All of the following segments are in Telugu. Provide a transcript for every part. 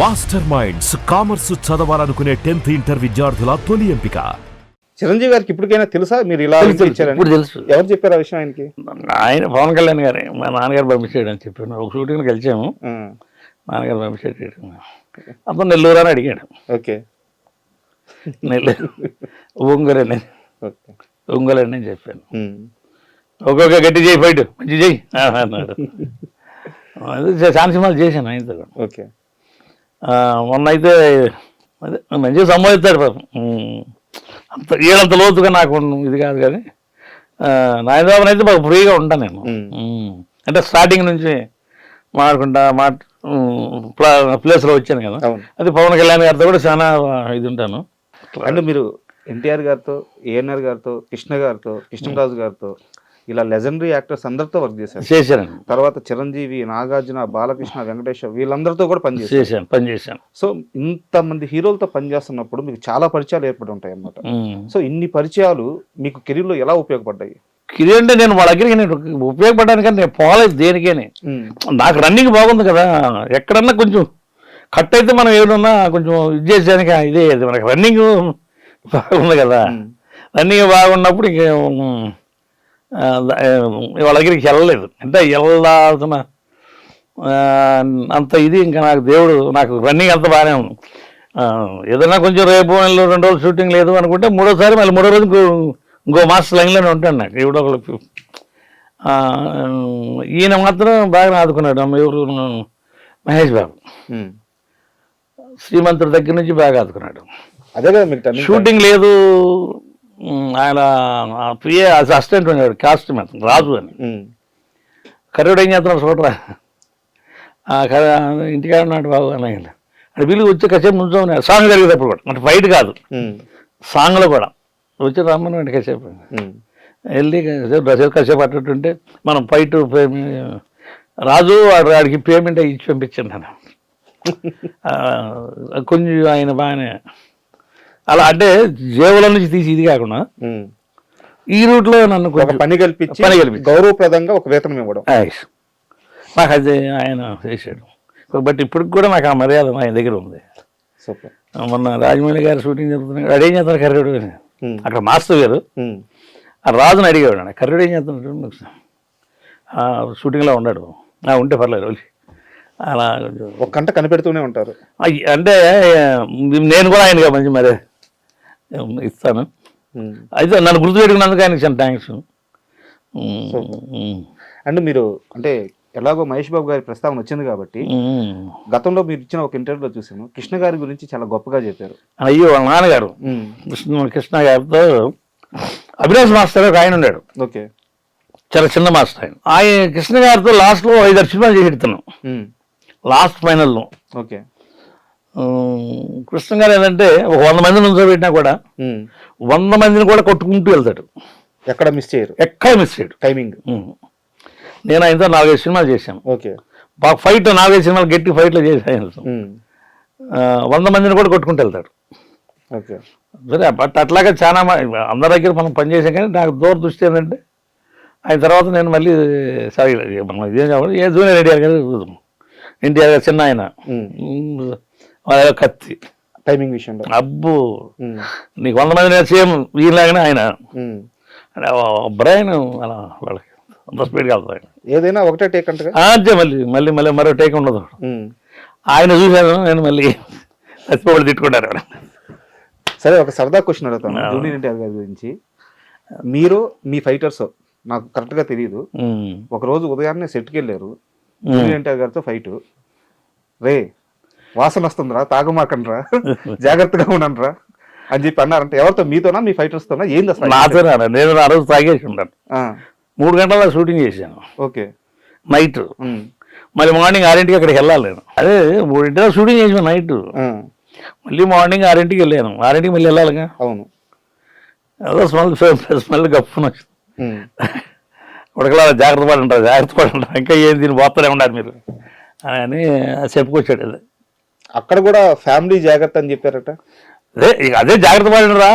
మాస్టర్ మైండ్స్ కామర్స్ చదవాలనుకునే 10th ఇంటర్ విద్యార్థుల తొలి ఎంపిక. చిరంజీవి గారికి ఇప్పటికైనా తెలుసా మీరు ఇలా ఇచ్చారని? ఇప్పుడు తెలుసు. ఎవరు చెప్పారు ఆ విషయం ఆయనకి? ఆయన పవన్ కళ్యాణ్ గారే మా నాన్నగారు పంపించాడు అని చెప్పాను. ఒక షూటింగ్కి కలిసాము, నాన్నగారు పంపించాడు. అప్పుడు నెల్లూరు అని అడిగాడు. ఓకే, నెల్లూరు ఒంగోలండి, ఒంగోలండి అని చెప్పాను. ఒక్కొక్క గట్టి చేయి ఫైట్ మంచి చేయి అన్నాడు. చాలా సినిమాలు చేశాను ఆయనతో. ఓకే, మొన్న అయితే అదే మంచిగా సంబోధిస్తాడు పాపం. అంత ఏడంత లోతుగా నాకు ఇది కాదు కానీ నాయనబాబుని అయితే బాగా ఫ్రీగా ఉంటాను నేను. అంటే స్టార్టింగ్ నుంచి మాట్లాడుకుంటా ప్లేస్లో వచ్చాను కదా, అది పవన్ కళ్యాణ్ గారితో కూడా చాలా ఇది ఉంటాను. అంటే మీరు ఎన్టీఆర్ గారితో, ఏఎన్ఆర్ గారితో, కృష్ణ గారితో, కృష్ణరాజు గారితో ఇలా లెజెండరీ యాక్టర్స్ అందరితో వర్క్ చేశాను. తర్వాత చిరంజీవి, నాగార్జున, బాలకృష్ణ, వెంకటేష్ వీళ్ళందరితో కూడా పనిచేశాను. సో ఇంతమంది హీరోలతో పనిచేస్తున్నప్పుడు మీకు చాలా పరిచయాలు ఏర్పడి ఉంటాయి అన్నమాట. సో ఇన్ని పరిచయాలు మీకు కెరీర్లో ఎలా ఉపయోగపడ్డాయి? కెరీర్ అంటే నేను వాళ్ళ దగ్గరికి నేను ఉపయోగపడడానికని నేను పోలేదు దేనికేని. నాకు రన్నింగ్ బాగుంది కదా, ఎక్కడన్నా కొంచెం కట్ అయితే మనం ఏదన్నా కొంచెం ఇది చేసేదానికి ఇదే మనకి రన్నింగ్ బాగుంది కదా. రన్నింగ్ బాగున్నప్పుడు ఇంక వాళ్ళ దగ్గరికి వెళ్ళలేదు. అంటే వెళ్ళాల్సిన అంత ఇది ఇంకా నాకు దేవుడు నాకు రన్నింగ్ అంత బాగానే ఉంది. ఏదైనా కొంచెం రేపు 2 రోజులు షూటింగ్ లేదు అనుకుంటే మూడోసారి మళ్ళీ 3వ రోజు ఇంకో మాస్టర్ లైన్లోనే ఉంటాను. నాకు ఎవడో ఒకళ్ళు ఈయన మాత్రం బాగా ఆదుకున్నాడు. ఎవరు మహేష్ బాబు శ్రీమంతుడి దగ్గర నుంచి బాగా ఆదుకున్నాడు. అదే కదా మీకు షూటింగ్ లేదు, ఆయన పిఏ అసిస్టెంట్ ఉన్నాడు కాస్ట్యూమ్ రాజు అని. కర్రోడు ఏం చేస్తున్నాడు చూడరా, ఇంటికాడ ఉన్నాడు బాబు అని. అంటే వీళ్ళు వచ్చి కాసేపు ముంచో ఉన్నాడు సాంగ్ జరిగేటప్పుడు కూడా, అంటే ఫైట్ కాదు సాంగ్లో కూడా వచ్చి రమ్మని కాసేపు వెళ్ళి కాసేపు అట్టుంటే మనం ఫైట్ రాజు వాడికి పేమెంట్ ఇచ్చి పంపించండి అని కొంచెం ఆయన బాగానే అలా అంటే జేబుల నుంచి తీసి ఇది కాకుండా ఈ రూట్లో నన్ను పని కల్పించి గౌరవప్రదంగా ఒక వేతనం ఇవ్వడం నాకు అది ఆయన చేశాడు. బట్ ఇప్పటికి కూడా నాకు ఆ మర్యాద ఆయన దగ్గర ఉంది. మొన్న రాజమౌళి గారు షూటింగ్ జరుగుతున్నాడు, అదేం చేస్తున్నారు కర్రీడు అని. అక్కడ మాస్టర్ గారు ఆ రాజుని అడిగాడు, కర్రీడు ఏం చేస్తున్నాడు, షూటింగ్లో ఉన్నాడు, ఉంటే పర్లేదు రోజు అలా ఒక గంట కనిపెడుతూనే ఉంటారు. అంటే నేను కూడా ఆయనగా మంచి మరి ఇస్తాను. అయితే నన్ను గుర్తుపెట్టుకున్నందుకు ఆయనకి చాలా థ్యాంక్స్. అండ్ మీరు అంటే ఎలాగో మహేష్ బాబు గారి ప్రస్తావన వచ్చింది కాబట్టి గతంలో మీరు ఇచ్చిన ఒక ఇంటర్వ్యూలో చూసాను, కృష్ణ గారి గురించి చాలా గొప్పగా చెప్పారు. అయ్యో వాళ్ళ నాన్నగారు కృష్ణ గారితో అభిలాష్ మాస్టర్ ఒక ఆయన ఉన్నాడు. ఓకే, చాలా చిన్న మాస్టర్ ఆయన. ఆయన కృష్ణ గారితో లాస్ట్లో 5-6 సినిమాలు చేసి పెడుతున్నాం లాస్ట్ ఫైనల్లో. ఓకే, కృష్ణ గారు ఏంటంటే ఒక 100 మందిని ఉంచబెట్టినా కూడా 100 మందిని కూడా కొట్టుకుంటూ వెళ్తాడు, ఎక్కడ మిస్ చేయరు, ఎక్కడ మిస్ చేయడు టైమింగ్. నేను ఆయనతో 4-5 సినిమాలు చేశాను. ఓకే, బాగా ఫైట్ 4-5 సినిమాలు గట్టి ఫైట్లో చేశాను. 100 మందిని కూడా కొట్టుకుంటూ వెళ్తాడు. ఓకే, సరే బట్ అట్లాగే చాలా అందరి దగ్గర మనం పనిచేసాం. కానీ నాకు దూరదృష్టి ఏంటంటే ఆయన తర్వాత నేను మళ్ళీ సరే మనం ఇదేం చెప్పాలి, ఏ జూనియర్ ఎన్టీఆర్ గారు చిన్న ఆయన కత్తి టైమింగ్ విషయంలో అబ్బో నీకు 100 మంది సేమ్ వీళ్ళలాగానే ఆయన బ్రెయిన్ అలా వాళ్ళకి అంత స్పీడ్గా వెళ్తాయి. ఏదైనా ఒకటే టేక్ అంటే అంతే, మళ్ళీ మరో టేక్ ఉండదు. ఆయన చూశాను నేను మళ్ళీ చచ్చిపోయి తిట్టుకుంటారు. సరే, ఒక సరదా క్వశ్చన్ అడుగుతాను జూనియర్ ఎన్టీఆర్ గారి గురించి. మీరు మీ ఫైటర్స్ నాకు కరెక్ట్గా తెలియదు, ఒకరోజు ఉదయాన్నే సెట్కి వెళ్ళారు, జూనియర్ ఎన్టీఆర్ గారితో ఫైట్. రే వాసన వస్తుందిరా, తాగమాకండ్రా, జాగ్రత్తగా ఉండరా అని చెప్పి అన్నారంటే ఎవరితో, మీతోనా మీ ఫైటర్స్ తోనా? ఏంది అసలు? నాతోనా, నేను ఆ రోజు తాగేసి ఉంటాను. 3 గంటల షూటింగ్ చేశాను. ఓకే, నైట్ మళ్ళీ మార్నింగ్ 6ంటికి అక్కడికి వెళ్ళాలి నేను. అదే 3 షూటింగ్ చేసాను నైట్, మళ్ళీ మార్నింగ్ 6ంటికి వెళ్ళాను. 6ంటికి మళ్ళీ వెళ్ళాలిగా. అవును, అదో స్మెల్ గప్పున ఉడకలా జాగ్రత్త పడంటారు ఇంకా ఏం దీన్ని పోతూనే ఉండాలి మీరు అని చెప్పుకొచ్చాడు. అది అక్కడ కూడా ఫ్యామిలీ జాగ్రత్త అని చెప్పారట. అదే జాగ్రత్త పడినరా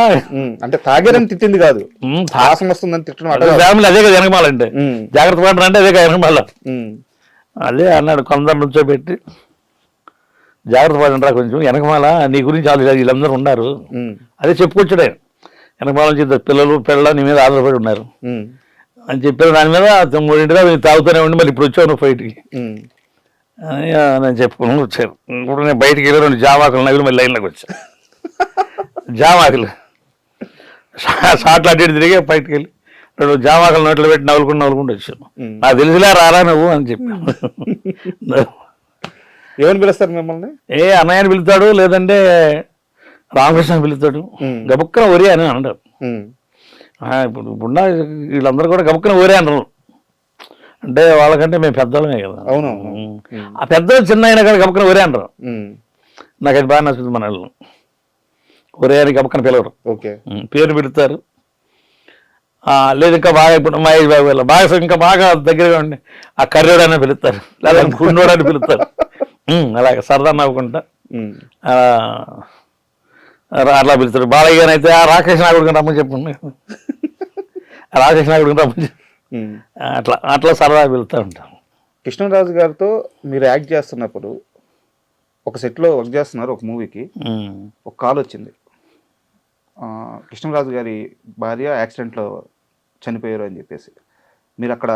అంటే తాగారని తిట్టింది కాదు, వాసన వస్తుందని తిట్టడం. ఫ్యామిలీ అదే కదా వెనకమాలంటే, జాగ్రత్త పడరా అంటే అదే కదా వెనకమాల. అదే అన్నాడు, కొందరు నుంచో పెట్టి జాగ్రత్త పడండి కొంచెం వెనకమాల నీ గురించి వాళ్ళు వీళ్ళందరూ ఉన్నారు అదే చెప్పుకొచ్చాడు ఆయన. వెనకమాల నుంచి ఇద్దరు పిల్లలు నీ మీద ఆధారపడి ఉన్నారు అని చెప్పారు. దాని మీద 3 మీరు తాగుతూనే ఉండి మళ్ళీ ఇప్పుడు వచ్చావు నువ్వు ఫైట్కి నేను చెప్పుకుని వచ్చాను. ఇప్పుడు నేను బయటికి వెళ్ళి 2 జామాకులు నవ్వులు మళ్ళీ లైన్లోకి వచ్చాను. జామాకులు షాట్లు అడ్డు తిరిగి బయటికి వెళ్ళి 2 జామాకులు నోట్లో పెట్టి నవ్వులుకుంటూ వచ్చాను. నాకు తెలిసిలే రారా నువ్వు అని చెప్పాను. ఏమని పిలుస్తారు మిమ్మల్ని? అన్నయ్యని పిలుతాడు, లేదంటే రామకృష్ణ పిలుతాడు. గబుక్కన ఒరే అని అంటారు. ఇప్పుడు వీళ్ళందరూ కూడా గబుక్కన ఒరే అంటారు. అంటే వాళ్ళకంటే మేము పెద్దవాళ్ళమే కదా. అవును. ఆ పెద్దలు చిన్న అయినా కూడా గబుక్కన ఒరే అంటారు. నాకు అది బాగా నచ్చుతుంది. మన వాళ్ళు ఒరే అని గబుక్కన పిలవరు. ఓకే, పేరు పెడతారు. లేదు ఇంకా బాగా ఇప్పుడు మహేష్ బాబు వీళ్ళ బాగా ఇంకా బాగా దగ్గరగా ఉండి ఆ కర్రోడు అని పిలుస్తారు, లేదా గుండోడు అని పిలుస్తారు. అలాగే సరదా నవ్వుకుంటా అట్లా పిలుస్తారు. బాలయ్య గారు అయితే రాకేష్ నాయుడు రమ్మని చెప్పండి, రాకేష్ నాయుడు రమ్మని అట్లా సరదా పిలుస్తూ ఉంటాం. కృష్ణరాజు గారితో మీరు యాక్ట్ చేస్తున్నప్పుడు ఒక సెట్లో వర్క్ చేస్తున్నారు, ఒక మూవీకి ఒక కాల్ వచ్చింది. కృష్ణరాజు గారి భార్య యాక్సిడెంట్లో చనిపోయారు అని చెప్పేసి. మీరు అక్కడ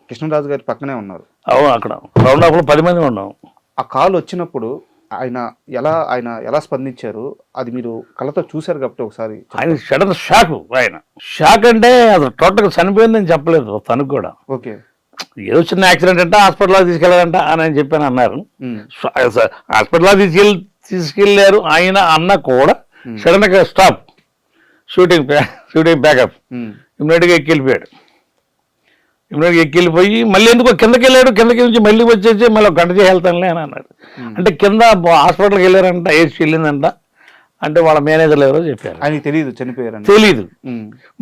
కృష్ణరాజు గారి పక్కనే ఉన్నారు. అవును, అక్కడ రౌండ్ 10 మంది ఉన్నాం. ఆ కాల్ వచ్చినప్పుడు ఆయన ఎలా స్పందించారు అది మీరు కళ్ళతో చూశారు కాబట్టి ఒకసారి. ఆయన సడన్ షాక్ అంటే అది టోటల్గా చనిపోయిందని చెప్పలేదు తనకు కూడా. ఓకే, ఏదో చిన్న యాక్సిడెంట్ అంటే హాస్పిటల్లో తీసుకెళ్ళారంట అని చెప్పాను అన్నారు. హాస్పిటల్లో తీసుకెళ్ళారు ఆయన అన్న కూడా సడన్ గా స్టాప్ షూటింగ్ బ్యాకప్ ఇమ్మీడియట్గా ఎక్కిపోయాడు. ఎక్కిపోయి మళ్ళీ ఎందుకో కిందకి వెళ్ళాడు. కిందకి నుంచి మళ్ళీ వచ్చేసి మళ్ళీ 1 గంట చేసి వెళ్తానులే అని అన్నాడు. అంటే కింద హాస్పిటల్కి వెళ్ళారంట, ఏసి వెళ్ళిందంట. అంటే వాళ్ళ మేనేజర్లు ఎవరో చెప్పారు. ఆయనకి తెలియదు చనిపోయారు, తెలీదు.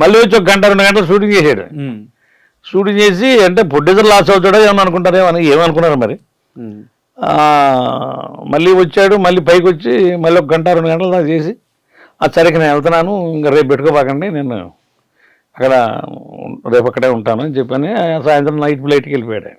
మళ్ళీ వచ్చి 1 గంట 2 గంటలు షూటింగ్ చేశాడు. షూటింగ్ చేసి అంటే ప్రొడ్యూసర్ లాస్ అవుతాడో ఏమని అనుకుంటారేమో అని ఏమనుకున్నారు మరి. మళ్ళీ వచ్చాడు, మళ్ళీ పైకి వచ్చి మళ్ళీ 1 గంట 2 గంటలు దాకా చేసి సరికి నేను వెళ్తున్నాను, ఇంకా రేపు పెట్టుకోబాకండి, నేను అక్కడ రేపు అక్కడే ఉంటాను అని చెప్పని సాయంత్రం నైట్ ఫ్లైట్కి వెళ్ళిపోయాడు.